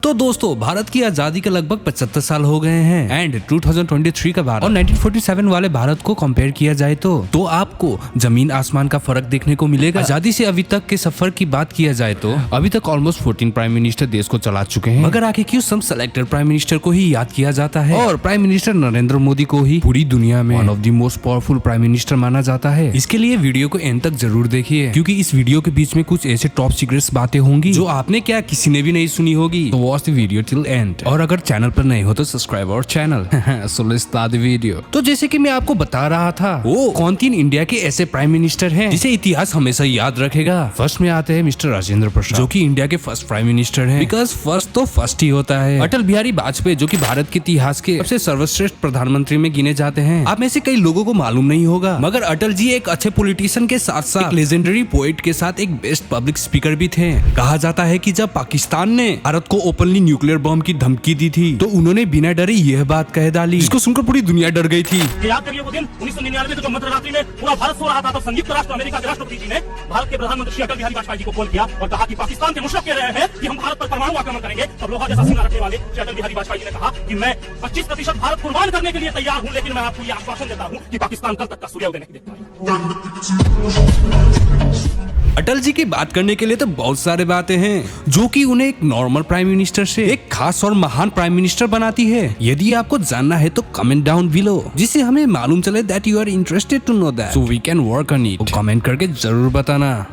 तो दोस्तों, भारत की आजादी के लगभग 75 साल हो गए हैं एंड 2023 का भारत और 1947 वाले भारत को कंपेयर किया जाए तो आपको जमीन आसमान का फर्क देखने को मिलेगा। आजादी से अभी तक के सफर की बात किया जाए तो अभी तक ऑलमोस्ट 14 प्राइम मिनिस्टर देश को चला चुके हैं, मगर आखिर क्यों सब सेलेक्टेड प्राइम मिनिस्टर को ही याद किया जाता है और प्राइम मिनिस्टर नरेंद्र मोदी को ही पूरी दुनिया में one of the most powerful prime minister माना जाता है। इसके लिए वीडियो को एंड तक जरूर देखिए, क्योंकि इस वीडियो के बीच में कुछ ऐसे टॉप सीक्रेट्स बातें होंगी जो आपने क्या किसी ने भी नहीं सुनी होगी। तो watch the video till end, और अगर चैनल पर नए हो तो subscribe our channel. So let's start the video. तो जैसे कि मैं आपको बता रहा था, वो कौन 3 इंडिया के ऐसे प्राइम मिनिस्टर हैं जिसे इतिहास हमेशा याद रखेगा। फर्स्ट में आते हैं मिस्टर राजेंद्र प्रसाद, जो कि इंडिया के फर्स्ट प्राइम मिनिस्टर हैं, बिकॉज फर्स्ट तो फर्स्ट ही होता है। अटल बिहारी वाजपेयी, जो कि भारत के इतिहास के सबसे सर्वश्रेष्ठ प्रधानमंत्री में गिने जाते हैं। आप में से कई लोगों को मालूम नहीं होगा, मगर अटल जी एक अच्छे पॉलिटिशियन के साथ साथ लेजेंडरी पोएट के साथ एक बेस्ट पब्लिक स्पीकर भी थे। कहा जाता है कि जब पाकिस्तान ने भारत को ओपनली न्यूक्लियर बम की धमकी दी थी तो उन्होंने बिना डरे यह बात कह डाली, जिसको सुनकर पूरी दुनिया डर गई थी। याद करिए वो दिन 1999 में, जो मध्यरात्रि में पूरा भारत सो रहा था, तो संयुक्त राष्ट्र अमेरिका के राष्ट्रपति जी ने भारत के प्रधानमंत्री श्री अटल बिहारी वाजपेयी जी को फोन किया और कहा कि पाकिस्तान के मुशर्रफ कह रहे हैं कि हम भारत पर परमाणु आक्रमण करेंगे। तब लोहा जैसा सीना रखने वाले श्री अटल बिहारी वाजपेयी जी ने कहा कि मैं 25% भारत कुर्बान करने के लिए तैयार हूं, लेकिन मैं आपको यह आश्वासन देता हूं कि पाकिस्तान कल तक का सूर्योदय नहीं देखता। अटल जी की बात करने के लिए तो बहुत सारे बातें हैं जो कि उन्हें एक नॉर्मल प्राइम मिनिस्टर से एक खास और महान प्राइम मिनिस्टर बनाती है। यदि आपको जानना है तो कमेंट डाउन बिलो, जिससे हमें मालूम चले that you are interested to know that, so we can work on it. Comment करके जरूर बताना।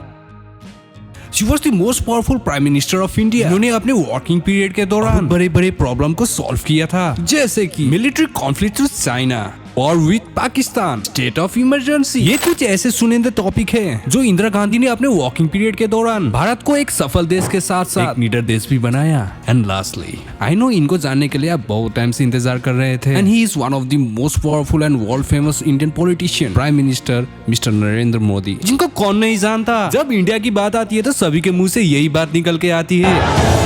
She was the most powerful Prime Minister of India. उन्होंने अपने वर्किंग पीरियड के दौरान बड़े बड़े प्रॉब्लम को सॉल्व किया था, जैसे कि मिलिट्री कॉन्फ्लिक्ट विद चाइना और with Pakistan, state of emergency. ये कुछ ऐसे सुनिंदे टॉपिक है जो इंदिरा गांधी ने अपने वॉकिंग पीरियड के दौरान भारत को एक सफल देश के साथ साथ एक नीडर देश भी बनाया। एंड लास्टली, आई नो इनको जानने के लिए आप बहुत टाइम से इंतजार कर रहे थे, and he is one of the most powerful and world famous Indian politician, prime minister mister Narendra Modi, जिनको कौन नहीं जानता। जब इंडिया की बात आती है तो सभी के मुंह से यही बात निकल के आती है।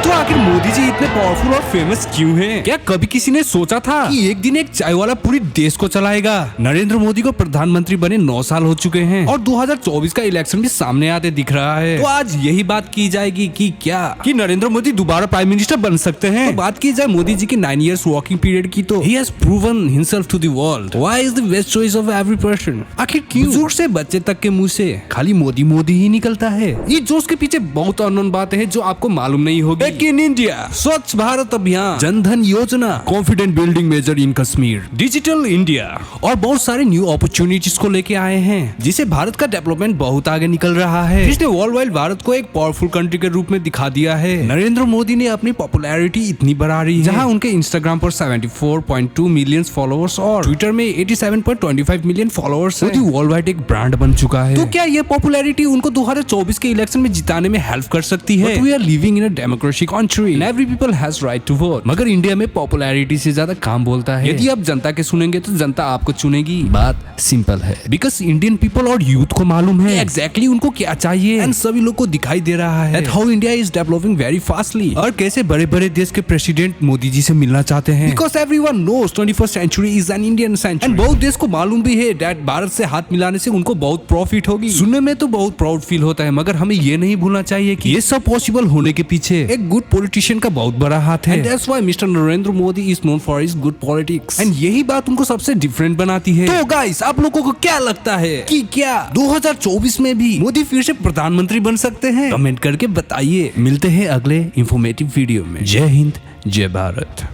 तो आखिर मोदी जी इतने पावरफुल और फेमस क्यों हैं? क्या कभी किसी ने सोचा था कि एक दिन एक चाय वाला पूरी देश को चलाएगा? नरेंद्र मोदी को प्रधानमंत्री बने 9 साल हो चुके हैं और 2024 का इलेक्शन भी सामने आते दिख रहा है। तो आज यही बात की जाएगी कि क्या कि नरेंद्र मोदी दोबारा प्राइम मिनिस्टर बन सकते हैं। तो बात की जाए मोदी जी की 9 इयर्स वर्किंग पीरियड की, तो he has proven himself to the world why is the best choice of every person. आखिर क्यों बुजुर्ग से बच्चे तक के मुंह से खाली मोदी मोदी ही निकलता है? ये जोश के पीछे बहुत अननोन बातें हैं जो आपको मालूम नहीं होगी। इन इंडिया, स्वच्छ भारत अभियान, जन धन योजना, confident building measure in Kashmir, digital India और बहुत सारे न्यू अपॉर्चुनिटीज को लेके आए हैं, जिसे भारत का डेवलपमेंट बहुत आगे निकल रहा है, जिसने वर्ल्ड वाइड भारत को एक पावरफुल कंट्री के रूप में दिखा दिया है। नरेंद्र मोदी ने अपनी पॉपुलैरिटी इतनी बढ़ा रही है, जहां उनके इंस्टाग्राम पर 74.2 मिलियन फॉलोअर्स और ट्विटर में 87.25 मिलियन फॉलोअर्स है, वर्ल्ड वाइड एक ब्रांड बन चुका है। तो क्या ये पॉपुलैरिटी उनको 2024 के इलेक्शन में जिताने में हेल्प कर सकती है? We are living in a democracy country and every people has right to vote, मगर इंडिया में पॉपुलैरिटी से ज्यादा काम बोलता है। यदि आप जनता के सुनेंगे तो जनता आपको चुनेगी। बात सिंपल है, बिकॉज इंडियन पीपल और यूथ को मालूम है एग्जैक्टली उनको क्या चाहिए, एंड सभी लोग को दिखाई दे रहा है how India is developing very fastly और कैसे बड़े बड़े देश के प्रेसिडेंट मोदी जी से मिलना चाहते हैं। Because everyone knows 21st century is an Indian century, and बहुत देश को मालूम भी है दैट भारत से हाथ मिलाने से उनको बहुत प्रॉफिट होगी। सुनने में तो बहुत प्राउड फील होता है, मगर हमें ये नहीं भूलना चाहिए कि ये सब पॉसिबल होने के पीछे एक गुड पॉलिटिशियन का बहुत बड़ा हाथ है। That's why Mr. Narendra Modi is known for his good politics, and यही बात उनको सबसे डिफरेंट बनाती है। तो गाइस, आप लोगों को क्या लगता है कि क्या 2024 में भी मोदी फिर से प्रधानमंत्री बन सकते हैं? कमेंट करके बताइए। मिलते हैं अगले इंफॉर्मेटिव वीडियो में। जय हिंद, जय भारत।